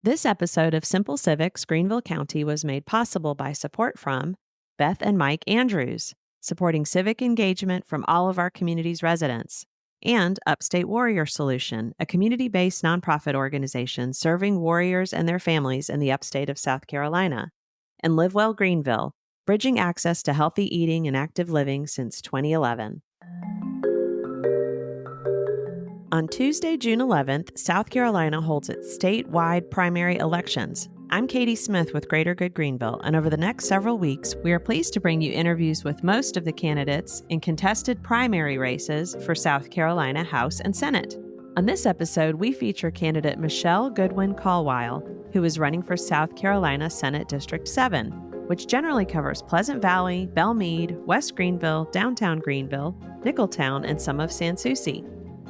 This episode of Simple Civics Greenville County was made possible by support from Beth and Mike Andrews, supporting civic engagement from all of our community's residents, and Upstate Warrior Solution, a community-based nonprofit organization serving warriors and their families in the upstate of South Carolina, and Live Well Greenville, bridging access to healthy eating and active living since 2011. On Tuesday, June 11th, South Carolina holds its statewide primary elections. I'm Katie Smith with Greater Good Greenville, and over the next several weeks, we are pleased to bring you interviews with most of the candidates in contested primary races for South Carolina House and Senate. On this episode, we feature candidate Michelle Goodwin-Calwile, who is running for South Carolina Senate District 7, which generally covers Pleasant Valley, Belle Meade, West Greenville, downtown Greenville, Nicholtown, and some of Sans Souci.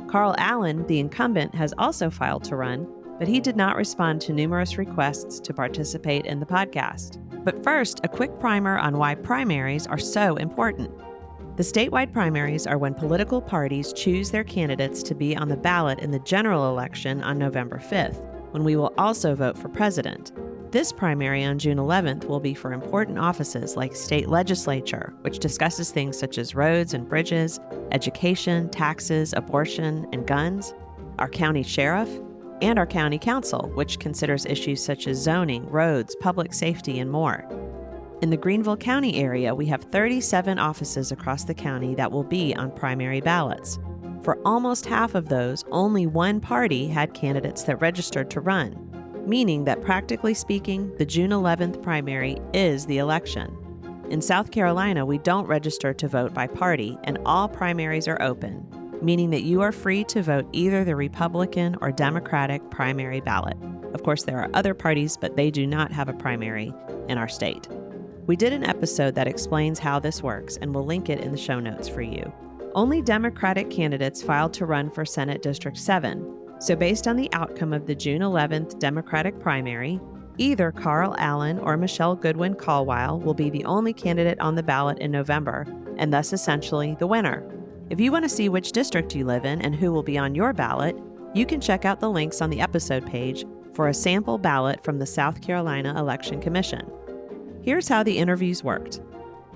Karl Allen, the incumbent, has also filed to run, but he did not respond to numerous requests to participate in the podcast. But first, a quick primer on why primaries are so important. The statewide primaries are when political parties choose their candidates to be on the ballot in the general election on November 5th, when we will also vote for president. This primary on June 11th will be for important offices like state legislature, which discusses things such as roads and bridges, education, taxes, abortion, and guns, our county sheriff, and our county council, which considers issues such as zoning, roads, public safety, and more. In the Greenville County area, we have 37 offices across the county that will be on primary ballots. For almost half of those, only one party had candidates that registered to run, meaning that practically speaking, the June 11th primary is the election. In South Carolina, we don't register to vote by party, and all primaries are open, meaning that you are free to vote either the Republican or Democratic primary ballot. Of course, there are other parties, but they do not have a primary in our state. We did an episode that explains how this works, and we'll link it in the show notes for you. Only Democratic candidates filed to run for Senate District 7. So based on the outcome of the June 11th Democratic primary, either Karl Allen or Michelle Goodwin-Calwile will be the only candidate on the ballot in November, and thus essentially the winner. If you want to see which district you live in and who will be on your ballot, you can check out the links on the episode page for a sample ballot from the South Carolina Election Commission. Here's how the interviews worked.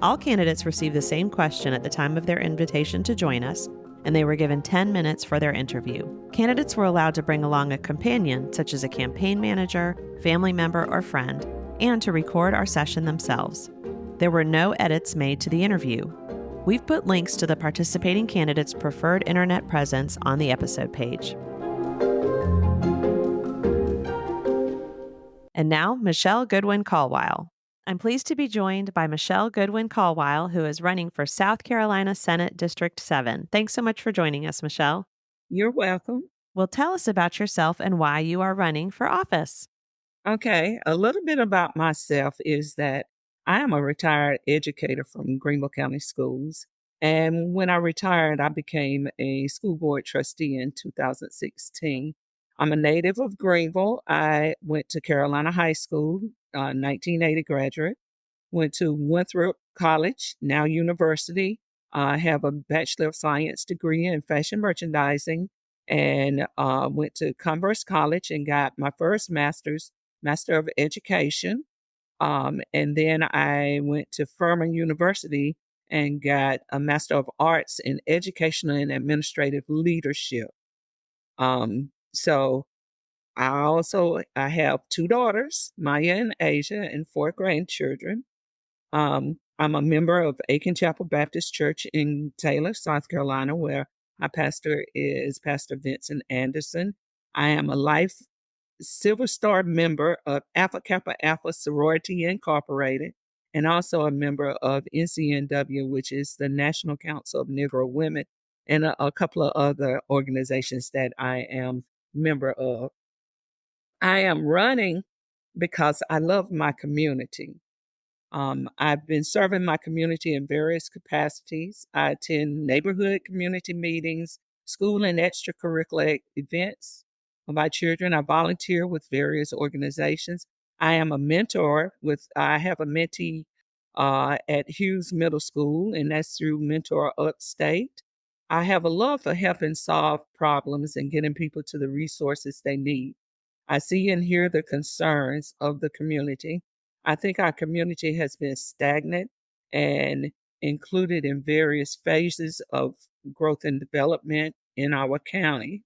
All candidates received the same question at the time of their invitation to join us, and they were given 10 minutes for their interview. Candidates were allowed to bring along a companion, such as a campaign manager, family member, or friend, and to record our session themselves. There were no edits made to the interview. We've put links to the participating candidates' preferred internet presence on the episode page. And now, Michelle Goodwin-Calwile. I'm pleased to be joined by Michelle Goodwin-Calwile, who is running for South Carolina Senate District 7. Thanks so much for joining us, Michelle. You're welcome. Well, tell us about yourself and why you are running for office. Okay, a little bit about myself is that I am a retired educator from Greenville County Schools. And when I retired, I became a school board trustee in 2016. I'm a native of Greenville. I went to Carolina High School, 1980 graduate, went to Winthrop College, now university. I have a Bachelor of Science degree in fashion merchandising, and went to Converse College and got my first Master of Education. And then I went to Furman University and got a Master of Arts in Educational and Administrative Leadership. So I have two daughters, Maya and Asia, and four grandchildren. I'm a member of Aiken Chapel Baptist Church in Taylor, South Carolina, where my pastor is Pastor Vincent Anderson. I am a Life Silver Star member of Alpha Kappa Alpha Sorority Incorporated, and also a member of NCNW, which is the National Council of Negro Women, and a couple of other organizations that I am member of. I am running because I love my community. I've been serving my community in various capacities. I attend neighborhood community meetings, school and extracurricular events for my children. I volunteer with various organizations. I am a mentor I have a mentee at Hughes Middle School, and that's through Mentor Upstate. I have a love for helping solve problems and getting people to the resources they need. I see and hear the concerns of the community. I think our community has been stagnant and included in various phases of growth and development in our county.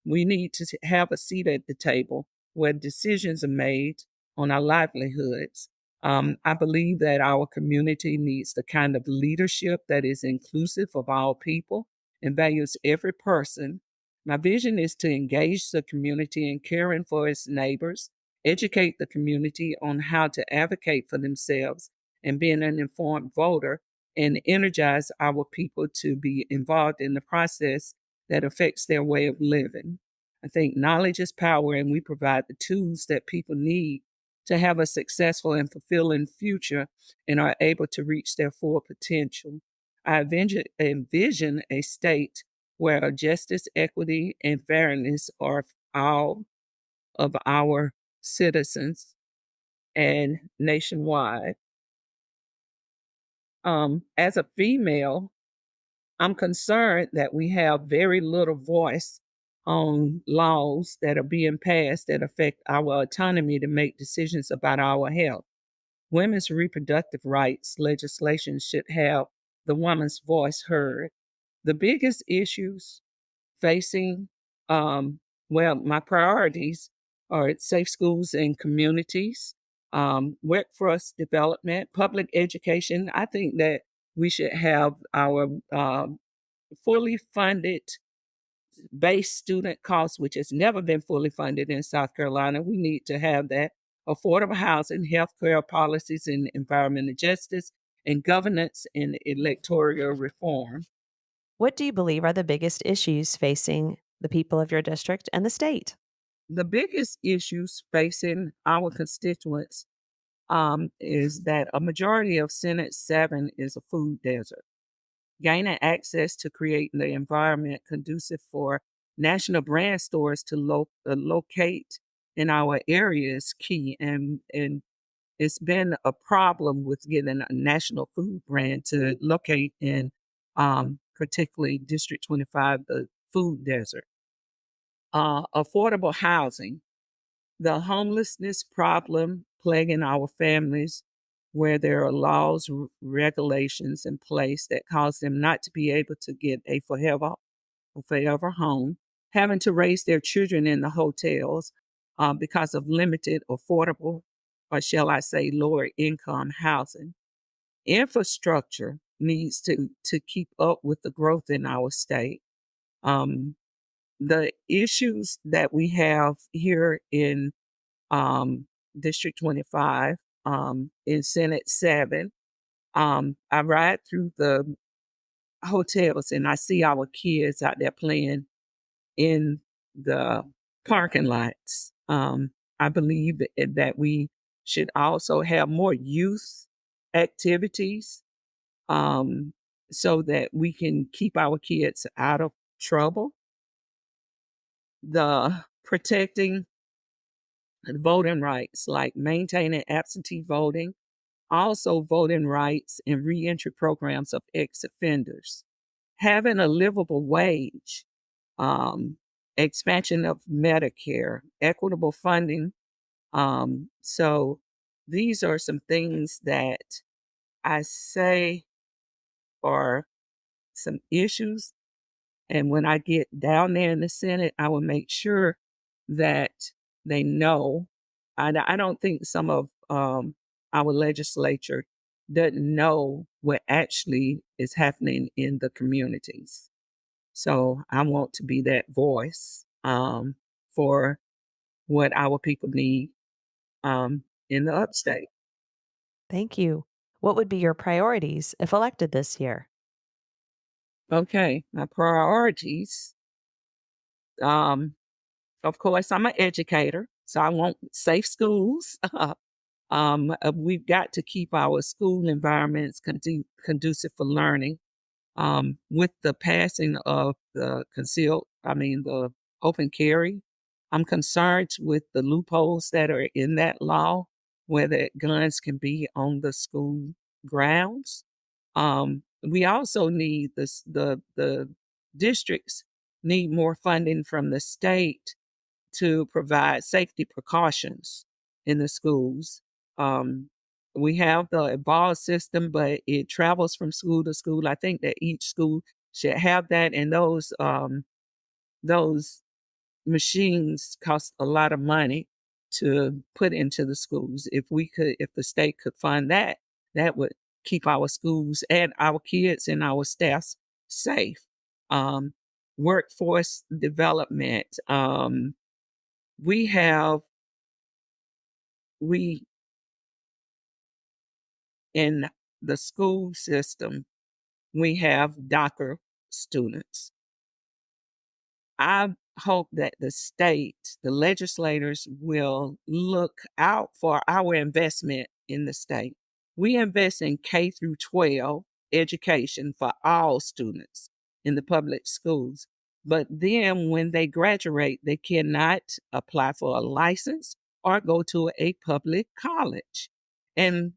We need to have a seat at the table where decisions are made on our livelihoods. I believe that our community needs the kind of leadership that is inclusive of all people and values every person. My vision is to engage the community in caring for its neighbors, educate the community on how to advocate for themselves and being an informed voter, and energize our people to be involved in the process that affects their way of living. I think knowledge is power, and we provide the tools that people need to have a successful and fulfilling future and are able to reach their full potential. I envision a state where justice, equity, and fairness are all of our citizens and nationwide. As a female, I'm concerned that we have very little voice on laws that are being passed that affect our autonomy to make decisions about our health. Women's reproductive rights legislation should have the woman's voice heard. The biggest issues facing, my priorities are safe schools and communities, workforce development, public education. I think that we should have our fully funded base student costs, which has never been fully funded in South Carolina. We need to have that. Affordable housing, healthcare policies, and environmental justice, and governance and electoral reform. What do you believe are the biggest issues facing the people of your district and the state? The biggest issues facing our constituents is that a majority of Senate 7 is a food desert. Gaining access to create the environment conducive for national brand stores to locate in our area is key. And it's been a problem with getting a national food brand to locate in particularly District 25, the food desert. Affordable housing. The homelessness problem plaguing our families, where there are laws, regulations in place that cause them not to be able to get a forever home, having to raise their children in the hotels because of limited affordable, or shall I say, lower income housing. Infrastructure needs to keep up with the growth in our state. Um, the issues that we have here in District 25, in Senate 7. I ride through the hotels and I see our kids out there playing in the parking lots. I believe that we should also have more youth activities um, so that we can keep our kids out of trouble. The protecting voting rights, like maintaining absentee voting, also voting rights and reentry programs of ex offenders, having a livable wage, um, expansion of Medicare, equitable funding. So these are some things that I say are some issues. And when I get down there in the Senate, I will make sure that they know. I don't think some of our legislature doesn't know what actually is happening in the communities. So I want to be that voice for what our people need in the upstate. Thank you. What would be your priorities if elected this year? Okay, my priorities. Um, of course, I'm an educator, so I want safe schools. We've got to keep our school environments conducive for learning. With the passing of the open carry, I'm concerned with the loopholes that are in that law, whether guns can be on the school grounds. We also need the districts need more funding from the state to provide safety precautions in the schools. We have the evolved system, but it travels from school to school. I think that each school should have that, and those machines cost a lot of money to put into the schools. If the state could fund that, that would keep our schools and our kids and our staffs safe. Um, Workforce development. We have we in the school system, we have DACA students. I hope that the legislators will look out for our investment in the state. We invest in K through 12 education for all students in the public schools. But then when they graduate, they cannot apply for a license or go to a public college. And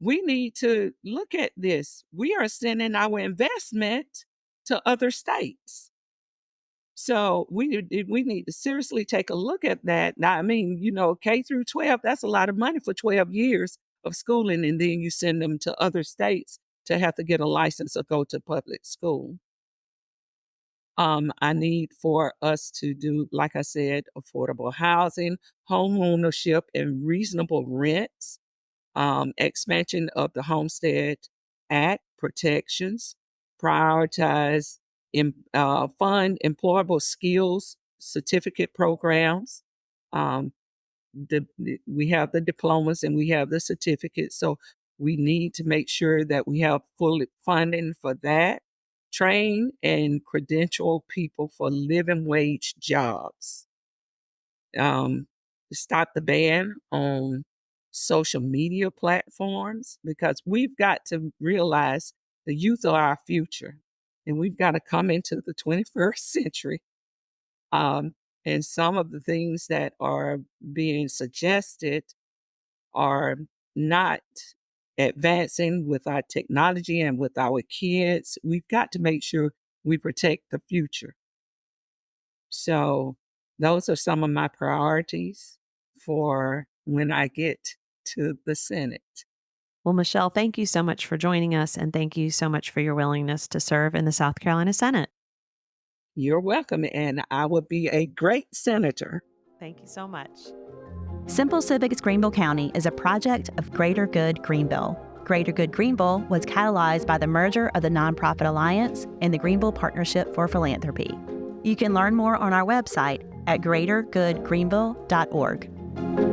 we need to look at this. We are sending our investment to other states. So we need to seriously take a look at that. Now, I mean, K through 12, that's a lot of money for 12 years of schooling, and then you send them to other states to have to get a license or go to public school. I need for us to do, like I said, affordable housing, home ownership, and reasonable rents, expansion of the Homestead Act protections, prioritize fund employable skills certificate programs. Um, we have the diplomas and we have the certificates, so we need to make sure that we have full funding for that. Train and credential people for living wage jobs. Stop the ban on social media platforms, because we've got to realize the youth are our future, and we've got to come into the 21st century. And some of the things that are being suggested are not advancing with our technology and with our kids. We've got to make sure we protect the future. So those are some of my priorities for when I get to the Senate. Well, Michelle, thank you so much for joining us, and thank you so much for your willingness to serve in the South Carolina Senate. You're welcome, and I will be a great senator. Thank you so much. Simple Civics Greenville County is a project of Greater Good Greenville. Greater Good Greenville was catalyzed by the merger of the Nonprofit Alliance and the Greenville Partnership for Philanthropy. You can learn more on our website at greatergoodgreenville.org.